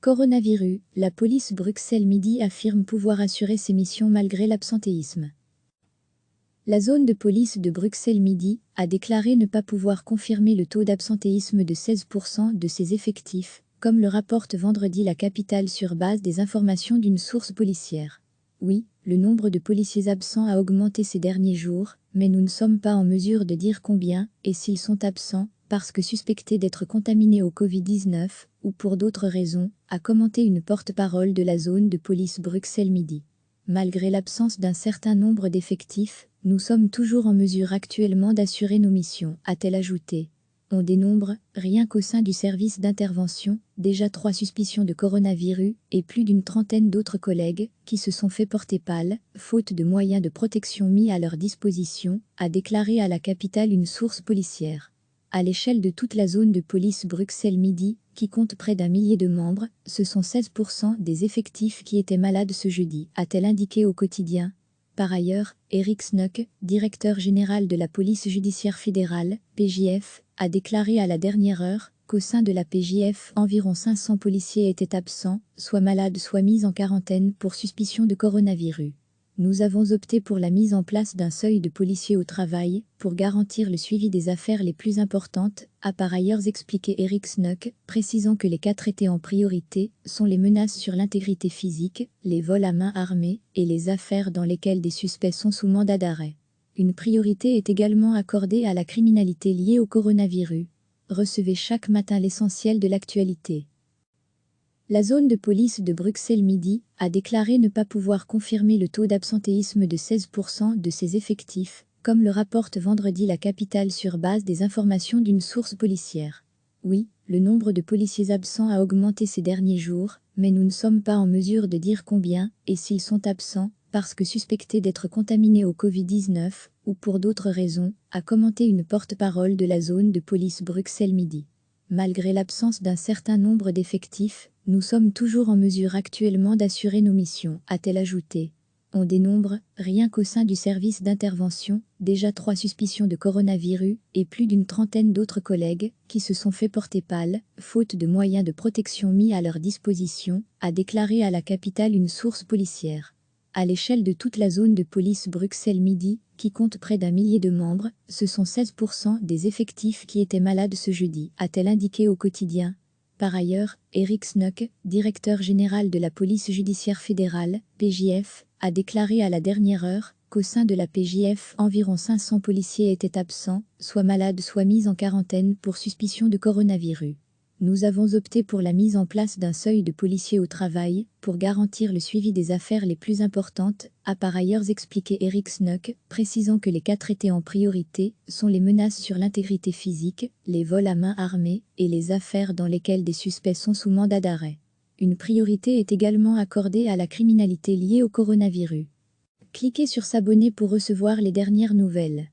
Coronavirus, la police Bruxelles Midi affirme pouvoir assurer ses missions malgré l'absentéisme. La zone de police de Bruxelles Midi a déclaré ne pas pouvoir confirmer le taux d'absentéisme de 16% de ses effectifs, comme le rapporte vendredi la capitale sur base des informations d'une source policière. Oui, le nombre de policiers absents a augmenté ces derniers jours, mais nous ne sommes pas en mesure de dire combien et s'ils sont absents, parce que suspectés d'être contaminés au Covid-19, ou pour d'autres raisons, a commenté une porte-parole de la zone de police Bruxelles Midi. Malgré l'absence d'un certain nombre d'effectifs, nous sommes toujours en mesure actuellement d'assurer nos missions, a-t-elle ajouté. On dénombre, rien qu'au sein du service d'intervention, déjà 3 suspicions de coronavirus et plus d'une trentaine d'autres collègues qui se sont fait porter pâle, faute de moyens de protection mis à leur disposition, a déclaré à la capitale une source policière. À l'échelle de toute la zone de police Bruxelles Midi, qui compte près d'1 millier de membres, ce sont 16% des effectifs qui étaient malades ce jeudi, a-t-elle indiqué au quotidien. Par ailleurs, Eric Snoek, directeur général de la police judiciaire fédérale, PJF, a déclaré à la dernière heure qu'au sein de la PJF, environ 500 policiers étaient absents, soit malades soit mis en quarantaine pour suspicion de coronavirus. Nous avons opté pour la mise en place d'un seuil de policiers au travail pour garantir le suivi des affaires les plus importantes, a par ailleurs expliqué Eric Snoek, précisant que les 4 étaient en priorité sont les menaces sur l'intégrité physique, les vols à main armée et les affaires dans lesquelles des suspects sont sous mandat d'arrêt. Une priorité est également accordée à la criminalité liée au coronavirus. Recevez chaque matin l'essentiel de l'actualité. La zone de police de Bruxelles Midi a déclaré ne pas pouvoir confirmer le taux d'absentéisme de 16% de ses effectifs, comme le rapporte vendredi la capitale sur base des informations d'une source policière. Oui, le nombre de policiers absents a augmenté ces derniers jours, mais nous ne sommes pas en mesure de dire combien et s'ils sont absents, parce que suspectés d'être contaminés au Covid-19, ou pour d'autres raisons, a commenté une porte-parole de la zone de police Bruxelles Midi. Malgré l'absence d'un certain nombre d'effectifs, nous sommes toujours en mesure actuellement d'assurer nos missions, a-t-elle ajouté. On dénombre, rien qu'au sein du service d'intervention, déjà 3 suspicions de coronavirus et plus d'une trentaine d'autres collègues qui se sont fait porter pâle, faute de moyens de protection mis à leur disposition, a déclaré à la capitale une source policière. À l'échelle de toute la zone de police Bruxelles Midi, qui compte près d'1 millier de membres, ce sont 16% des effectifs qui étaient malades ce jeudi, a-t-elle indiqué au quotidien. Par ailleurs, Eric Snoek, directeur général de la police judiciaire fédérale, PJF, a déclaré à la dernière heure qu'au sein de la PJF, environ 500 policiers étaient absents, soit malades soit mis en quarantaine pour suspicion de coronavirus. Nous avons opté pour la mise en place d'un seuil de policiers au travail pour garantir le suivi des affaires les plus importantes, a par ailleurs expliqué Eric Snoek, précisant que les 4 étaient en priorité sont les menaces sur l'intégrité physique, les vols à main armée et les affaires dans lesquelles des suspects sont sous mandat d'arrêt. Une priorité est également accordée à la criminalité liée au coronavirus. Cliquez sur s'abonner pour recevoir les dernières nouvelles.